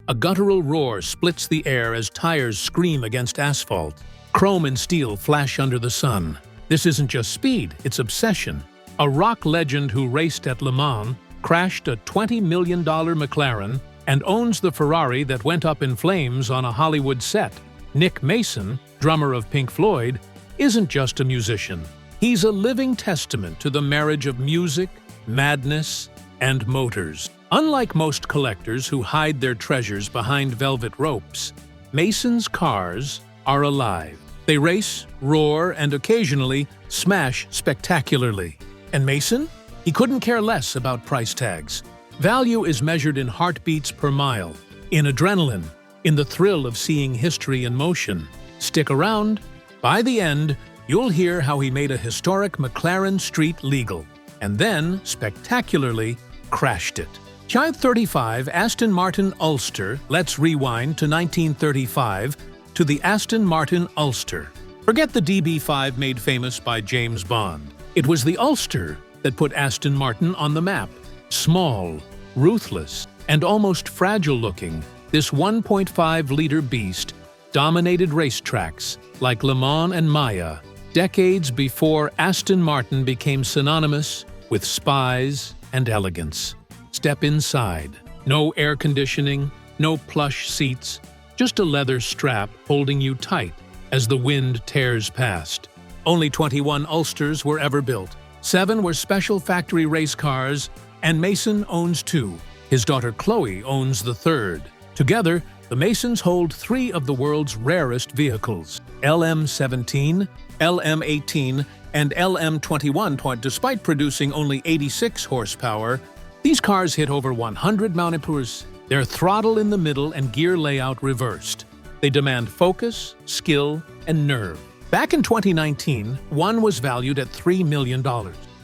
A guttural roar splits the air as tires scream against asphalt. Chrome and steel flash under the sun. This isn't just speed, it's obsession. A rock legend who raced at Le Mans, crashed a $20 million McLaren, and owns the Ferrari that went up in flames on a Hollywood set. Nick Mason, drummer of Pink Floyd, isn't just a musician. He's a living testament to the marriage of music, madness, and motors. Unlike most collectors who hide their treasures behind velvet ropes, Mason's cars are alive. They race, roar, and occasionally smash spectacularly. And Mason? He couldn't care less about price tags. Value is measured in heartbeats per mile, in adrenaline, in the thrill of seeing history in motion. Stick around. By the end, you'll hear how he made a historic McLaren Street legal, and then, spectacularly, crashed it. Child 35 Aston Martin Ulster. Let's rewind to 1935 to the Aston Martin Ulster. Forget the DB5 made famous by James Bond. It was the Ulster that put Aston Martin on the map. Small, ruthless, and almost fragile-looking, this 1.5-liter beast dominated racetracks like Le Mans and Maya, decades before Aston Martin became synonymous with spies and elegance. Step inside. No air conditioning, no plush seats, just a leather strap holding you tight as the wind tears past. Only 21 Ulsters were ever built. 7 were special factory race cars, and Mason owns 2. His daughter Chloe owns the 3rd. Together, the Masons hold 3 of the world's rarest vehicles: LM17, LM18, and LM21. Despite producing only 86 horsepower, these cars hit over 100 mph, their throttle in the middle and gear layout reversed. They demand focus, skill, and nerve. Back in 2019, one was valued at $3 million.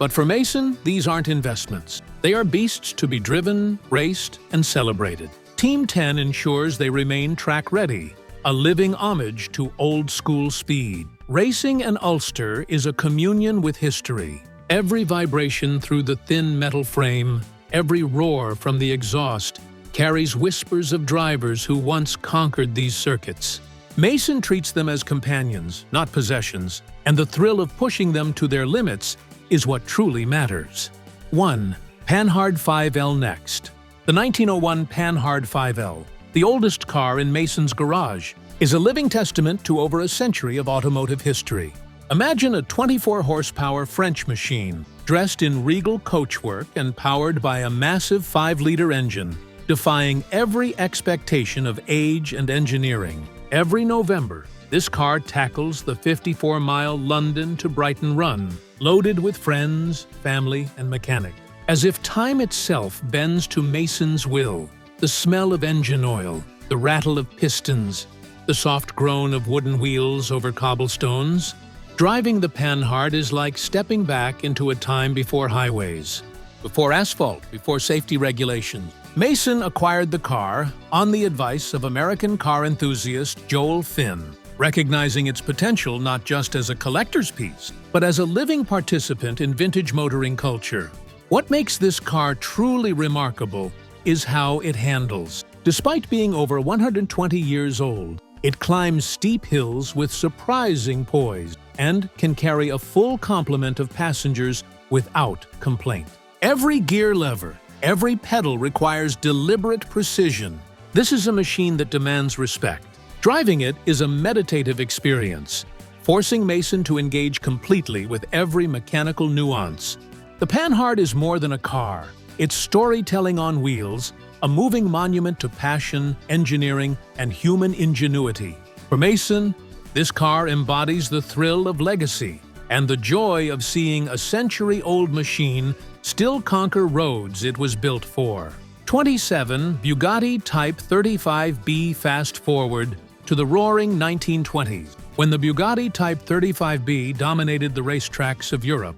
But for Mason, these aren't investments. They are beasts to be driven, raced, and celebrated. Team 10 ensures they remain track-ready, a living homage to old-school speed. Racing an Ulster is a communion with history. Every vibration through the thin metal frame, every roar from the exhaust, carries whispers of drivers who once conquered these circuits. Mason treats them as companions, not possessions, and the thrill of pushing them to their limits is what truly matters. 1. Panhard 5L next. The 1901 Panhard 5L, the oldest car in Mason's garage, is a living testament to over a century of automotive history. Imagine a 24-horsepower French machine, dressed in regal coachwork and powered by a massive 5-liter engine, defying every expectation of age and engineering. Every November, this car tackles the 54-mile London to Brighton run, loaded with friends, family, and mechanic. As if time itself bends to Mason's will, the smell of engine oil, the rattle of pistons, the soft groan of wooden wheels over cobblestones. Driving the Panhard is like stepping back into a time before highways, before asphalt, before safety regulations. Mason acquired the car on the advice of American car enthusiast Joel Finn, recognizing its potential not just as a collector's piece, but as a living participant in vintage motoring culture. What makes this car truly remarkable is how it handles. Despite being over 120 years old, it climbs steep hills with surprising poise and can carry a full complement of passengers without complaint. Every gear lever, every pedal requires deliberate precision. This is a machine that demands respect. Driving it is a meditative experience, forcing Mason to engage completely with every mechanical nuance. The Panhard is more than a car. It's storytelling on wheels, a moving monument to passion, engineering, and human ingenuity. For Mason, this car embodies the thrill of legacy and the joy of seeing a century-old machine still conquer roads it was built for. 27. Bugatti Type 35B. Fast forward to the roaring 1920s, when the Bugatti Type 35B dominated the racetracks of Europe,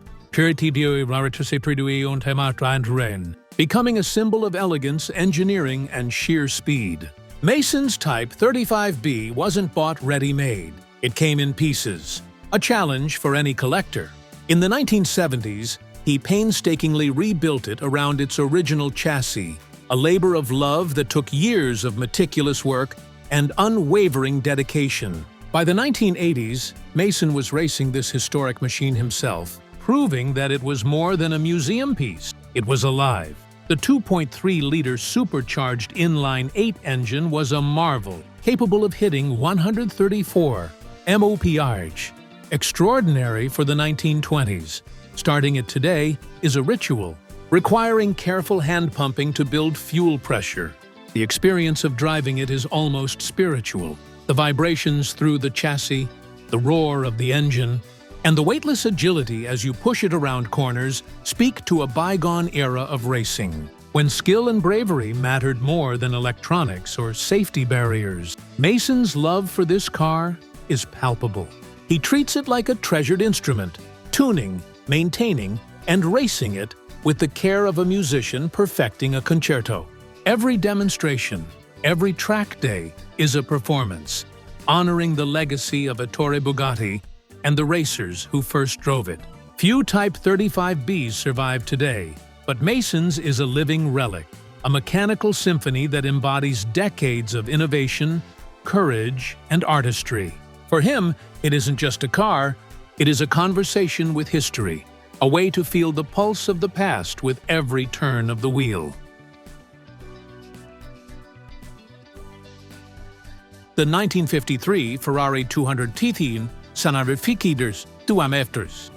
becoming a symbol of elegance, engineering, and sheer speed. Mason's Type 35B wasn't bought ready-made. It came in pieces, a challenge for any collector. In the 1970s, he painstakingly rebuilt it around its original chassis, a labor of love that took years of meticulous work and unwavering dedication. By the 1980s, Mason was racing this historic machine himself, proving that it was more than a museum piece. It was alive. The 2.3-liter supercharged inline-8 engine was a marvel, capable of hitting 134 mph. Extraordinary for the 1920s. Starting it today is a ritual, requiring careful hand-pumping to build fuel pressure. The experience of driving it is almost spiritual. The vibrations through the chassis, the roar of the engine, and the weightless agility as you push it around corners speak to a bygone era of racing, when skill and bravery mattered more than electronics or safety barriers. Mason's love for this car is palpable. He treats it like a treasured instrument, tuning, maintaining, and racing it with the care of a musician perfecting a concerto. Every demonstration, every track day is a performance, honoring the legacy of Ettore Bugatti and the racers who first drove it. Few Type 35Bs survive today, but Mason's is a living relic, a mechanical symphony that embodies decades of innovation, courage, and artistry. For him, it isn't just a car, it is a conversation with history, a way to feel the pulse of the past with every turn of the wheel. The 1953 Ferrari 213 Sanarificators 2 meters.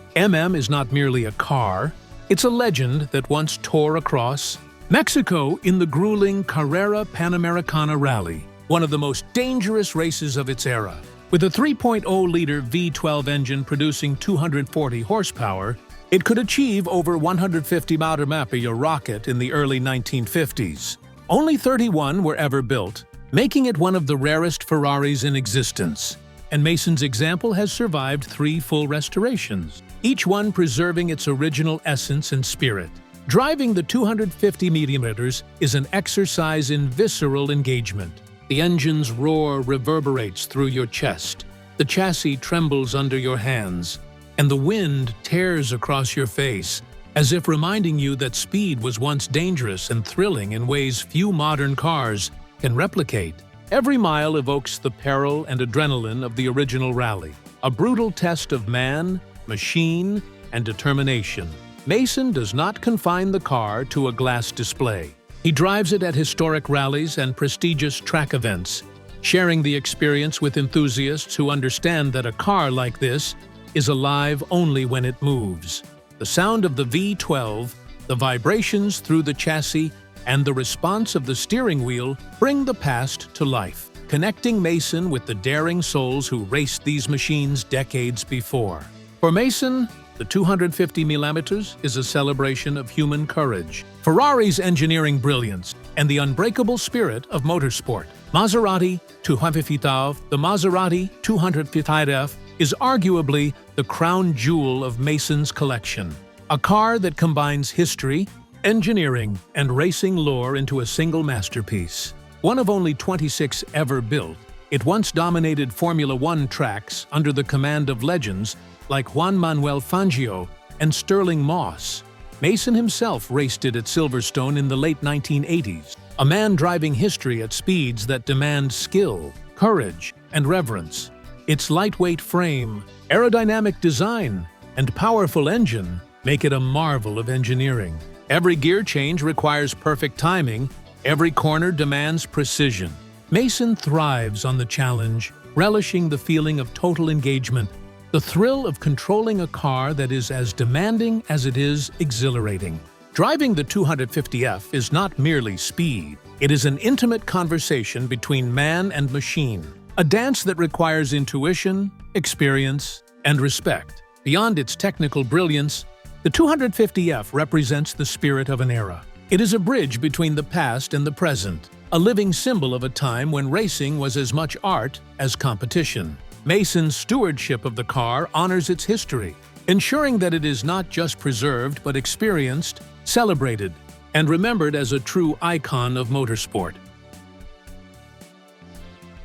is not merely a car, it's a legend that once tore across Mexico in the grueling Carrera Panamericana Rally, one of the most dangerous races of its era. With a 3.0-liter V12 engine producing 240 horsepower, it could achieve over 150 mph rocket in the early 1950s. Only 31 were ever built, making it one of the rarest Ferraris in existence. And Mason's example has survived 3 full restorations, each one preserving its original essence and spirit. Driving the 250mm is an exercise in visceral engagement. The engine's roar reverberates through your chest, the chassis trembles under your hands, and the wind tears across your face, as if reminding you that speed was once dangerous and thrilling in ways few modern cars can replicate. Every mile evokes the peril and adrenaline of the original rally, a brutal test of man, machine, and determination. Mason does not confine the car to a glass display. He drives it at historic rallies and prestigious track events, sharing the experience with enthusiasts who understand that a car like this is alive only when it moves. The sound of the V12, the vibrations through the chassis, and the response of the steering wheel bring the past to life, connecting Mason with the daring souls who raced these machines decades before. For Mason, the 250mm is a celebration of human courage, Ferrari's engineering brilliance, and the unbreakable spirit of motorsport. Maserati 250, the Maserati 250 is arguably the crown jewel of Mason's collection, a car that combines history, engineering, and racing lore into a single masterpiece. One of only 26 ever built, it once dominated Formula One tracks under the command of legends like Juan Manuel Fangio and Sterling Moss. Mason himself raced it at Silverstone in the late 1980s, a man driving history at speeds that demand skill, courage, and reverence. Its lightweight frame, aerodynamic design, and powerful engine make it a marvel of engineering. Every gear change requires perfect timing, every corner demands precision. Mason thrives on the challenge, relishing the feeling of total engagement, the thrill of controlling a car that is as demanding as it is exhilarating. Driving the 250F is not merely speed, it is an intimate conversation between man and machine, a dance that requires intuition, experience, and respect. Beyond its technical brilliance, the 250F represents the spirit of an era. It is a bridge between the past and the present, a living symbol of a time when racing was as much art as competition. Mason's stewardship of the car honors its history, ensuring that it is not just preserved but experienced, celebrated, and remembered as a true icon of motorsport.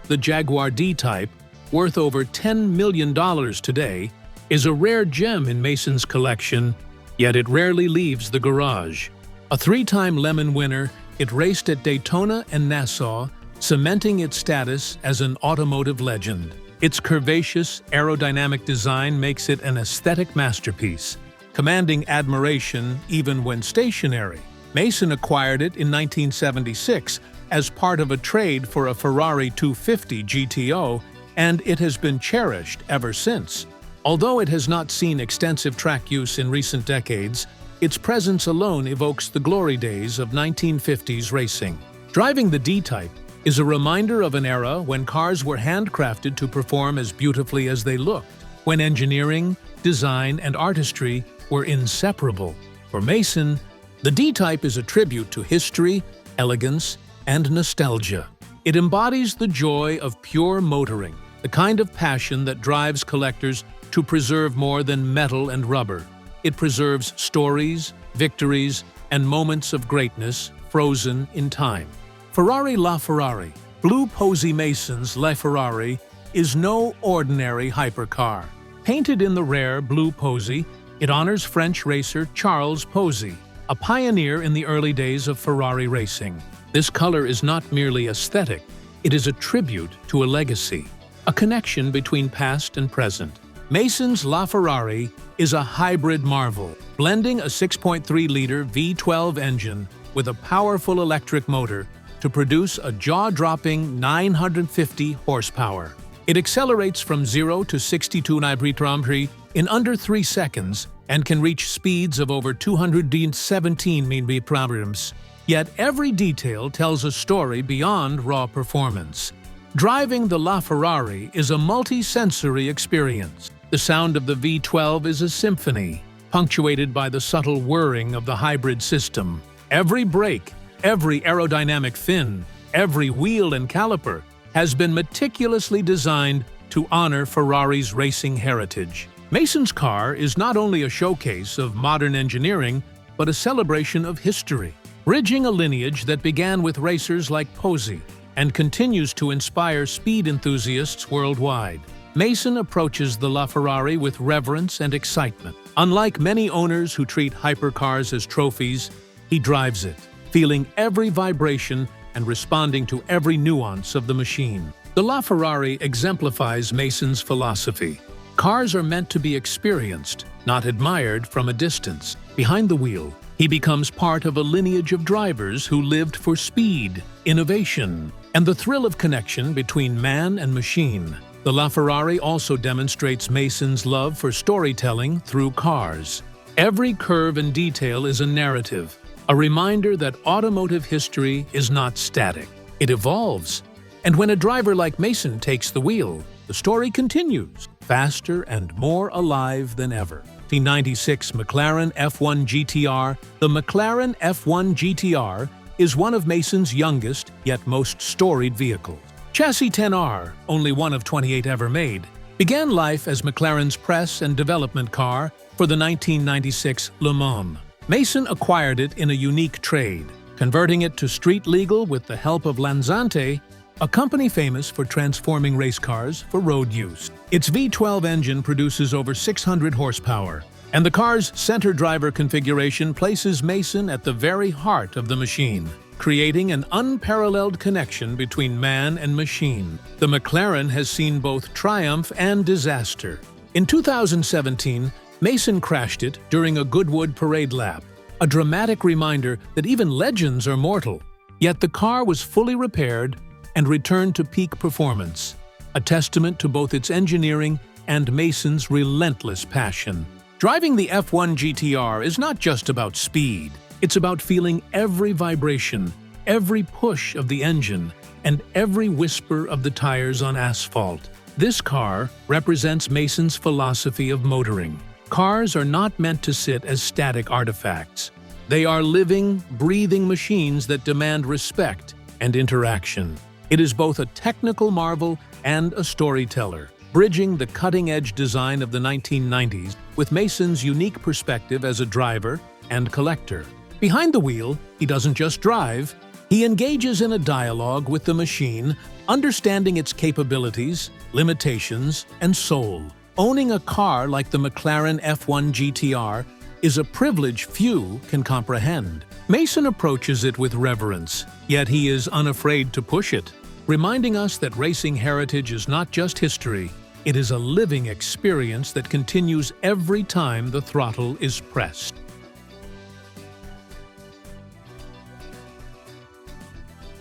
The Jaguar D-Type, worth over $10 million today, is a rare gem in Mason's collection, yet it rarely leaves the garage. A 3-time Lemon winner, It raced at Daytona and Nassau, cementing its status as an automotive legend. Its curvaceous, aerodynamic design makes it an aesthetic masterpiece, commanding admiration even when stationary. Mason acquired it in 1976 as part of a trade for a Ferrari 250 GTO, and it has been cherished ever since. Although it has not seen extensive track use in recent decades, its presence alone evokes the glory days of 1950s racing. Driving the D-Type is a reminder of an era when cars were handcrafted to perform as beautifully as they looked, when engineering, design, and artistry were inseparable. For Mason, the D-Type is a tribute to history, elegance, and nostalgia. It embodies the joy of pure motoring, the kind of passion that drives collectors to preserve more than metal and rubber. It preserves stories, victories, and moments of greatness frozen in time. Ferrari LaFerrari, Blue Posey Mason's LaFerrari, is no ordinary hypercar. Painted in the rare blue posy, it honors French racer Charles Posey, a pioneer in the early days of Ferrari racing. This color is not merely aesthetic, it is a tribute to a legacy, a connection between past and present. Mason's LaFerrari is a hybrid marvel, blending a 6.3-liter V12 engine with a powerful electric motor to produce a jaw-dropping 950 horsepower. It accelerates from 0 to 62 km/h in under 3 seconds and can reach speeds of over 217 km/h. Yet every detail tells a story beyond raw performance. Driving the LaFerrari is a multi-sensory experience. The sound of the V12 is a symphony, punctuated by the subtle whirring of the hybrid system. Every brake, every aerodynamic fin, every wheel and caliper has been meticulously designed to honor Ferrari's racing heritage. Mason's car is not only a showcase of modern engineering, but a celebration of history, bridging a lineage that began with racers like Posey and continues to inspire speed enthusiasts worldwide. Mason approaches the LaFerrari with reverence and excitement. Unlike many owners who treat hypercars as trophies, he drives it, feeling every vibration and responding to every nuance of the machine. The LaFerrari exemplifies Mason's philosophy. Cars are meant to be experienced, not admired from a distance. Behind the wheel, he becomes part of a lineage of drivers who lived for speed, innovation, and the thrill of connection between man and machine. The LaFerrari also demonstrates Mason's love for storytelling through cars. Every curve and detail is a narrative, a reminder that automotive history is not static. It evolves. And when a driver like Mason takes the wheel, the story continues, faster and more alive than ever. 1996 McLaren F1 GTR. The McLaren F1 GTR is one of Mason's youngest yet most storied vehicles. Chassis 10R, only one of 28 ever made, began life as McLaren's press and development car for the 1996 Le Mans. Mason acquired it in a unique trade, converting it to street legal with the help of Lanzante, a company famous for transforming race cars for road use. Its V12 engine produces over 600 horsepower, and the car's center driver configuration places Mason at the very heart of the machine, creating an unparalleled connection between man and machine. The McLaren has seen both triumph and disaster. In 2017, Mason crashed it during a Goodwood parade lap, a dramatic reminder that even legends are mortal. Yet the car was fully repaired and returned to peak performance, a testament to both its engineering and Mason's relentless passion. Driving the F1 GTR is not just about speed. It's about feeling every vibration, every push of the engine, and every whisper of the tires on asphalt. This car represents Mason's philosophy of motoring. Cars are not meant to sit as static artifacts. They are living, breathing machines that demand respect and interaction. It is both a technical marvel and a storyteller, bridging the cutting-edge design of the 1990s with Mason's unique perspective as a driver and collector. Behind the wheel, he doesn't just drive, he engages in a dialogue with the machine, understanding its capabilities, limitations, and soul. Owning a car like the McLaren F1 GTR is a privilege few can comprehend. Mason approaches it with reverence, yet he is unafraid to push it, reminding us that racing heritage is not just history, it is a living experience that continues every time the throttle is pressed.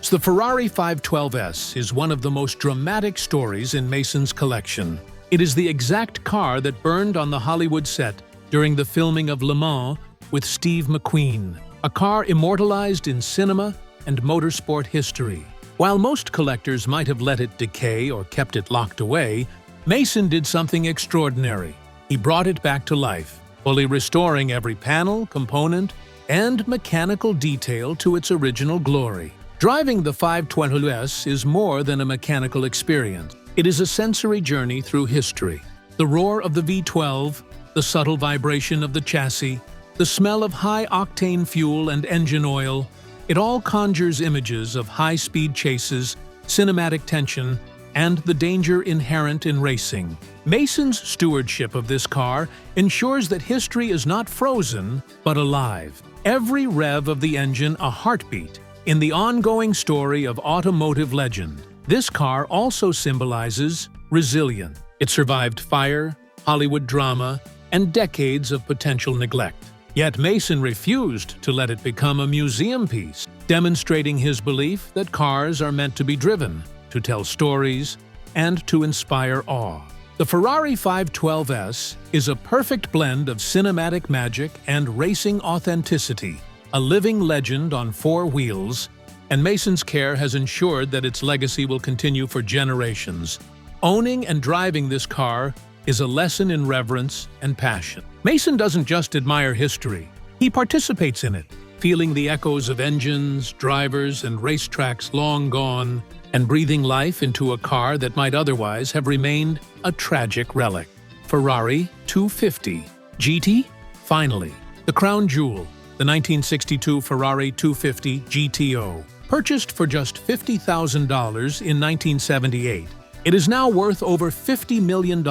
The Ferrari 512S is one of the most dramatic stories in Mason's collection. It is the exact car that burned on the Hollywood set during the filming of Le Mans with Steve McQueen, a car immortalized in cinema and motorsport history. While most collectors might have let it decay or kept it locked away, Mason did something extraordinary. He brought it back to life, fully restoring every panel, component, and mechanical detail to its original glory. Driving the 512S is more than a mechanical experience. It is a sensory journey through history. The roar of the V12, the subtle vibration of the chassis, the smell of high-octane fuel and engine oil, it all conjures images of high-speed chases, cinematic tension, and the danger inherent in racing. Mason's stewardship of this car ensures that history is not frozen, but alive. Every rev of the engine a heartbeat in the ongoing story of automotive legend. This car also symbolizes resilience. It survived fire, Hollywood drama, and decades of potential neglect. Yet Mason refused to let it become a museum piece, demonstrating his belief that cars are meant to be driven, to tell stories, and to inspire awe. The Ferrari 512S is a perfect blend of cinematic magic and racing authenticity, a living legend on four wheels, and Mason's care has ensured that its legacy will continue for generations. Owning and driving this car is a lesson in reverence and passion. Mason doesn't just admire history, he participates in it, feeling the echoes of engines, drivers, and racetracks long gone, and breathing life into a car that might otherwise have remained a tragic relic. Ferrari 250 GT? Finally, the crown jewel. The 1962 Ferrari 250 GTO, purchased for just $50,000 in 1978. It is now worth over $50 million,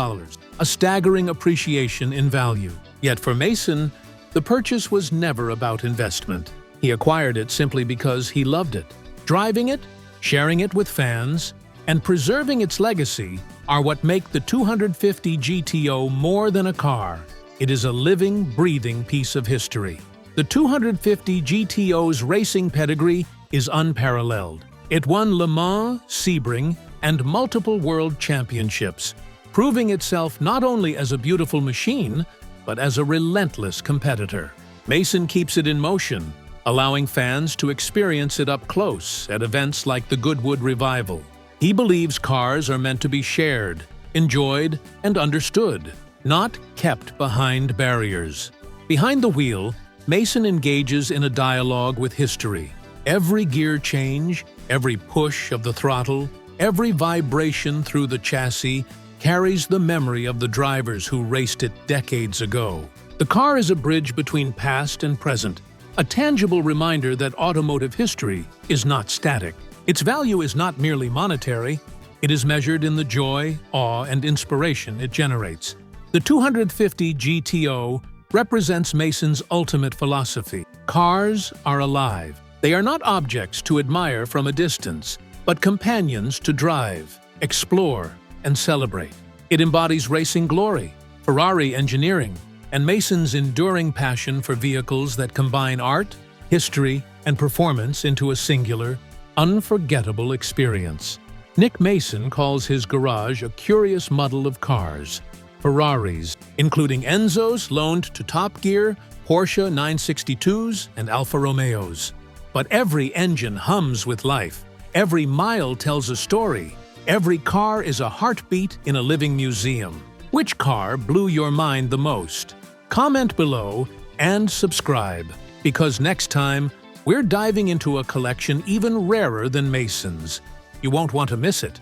a staggering appreciation in value. Yet for Mason, the purchase was never about investment. He acquired it simply because he loved it. Driving it, sharing it with fans, and preserving its legacy are what make the 250 GTO more than a car. It is a living, breathing piece of history. The 250 GTO's racing pedigree is unparalleled. It won Le Mans, Sebring, and multiple world championships, proving itself not only as a beautiful machine, but as a relentless competitor. Mason keeps it in motion, allowing fans to experience it up close at events like the Goodwood Revival. He believes cars are meant to be shared, enjoyed, and understood, not kept behind barriers. Behind the wheel, Mason engages in a dialogue with history. Every gear change, every push of the throttle, every vibration through the chassis carries the memory of the drivers who raced it decades ago. The car is a bridge between past and present, a tangible reminder that automotive history is not static. Its value is not merely monetary, it is measured in the joy, awe, and inspiration it generates. The 250 GTO represents Mason's ultimate philosophy. Cars are alive. They are not objects to admire from a distance, but companions to drive, explore, and celebrate. It embodies racing glory, Ferrari engineering, and Mason's enduring passion for vehicles that combine art, history, and performance into a singular, unforgettable experience. Nick Mason calls his garage a curious muddle of cars. Ferraris, including Enzos loaned to Top Gear, Porsche 962s, and Alfa Romeos. But every engine hums with life. Every mile tells a story. Every car is a heartbeat in a living museum. Which car blew your mind the most? Comment below and subscribe, because next time, we're diving into a collection even rarer than Mason's. You won't want to miss it.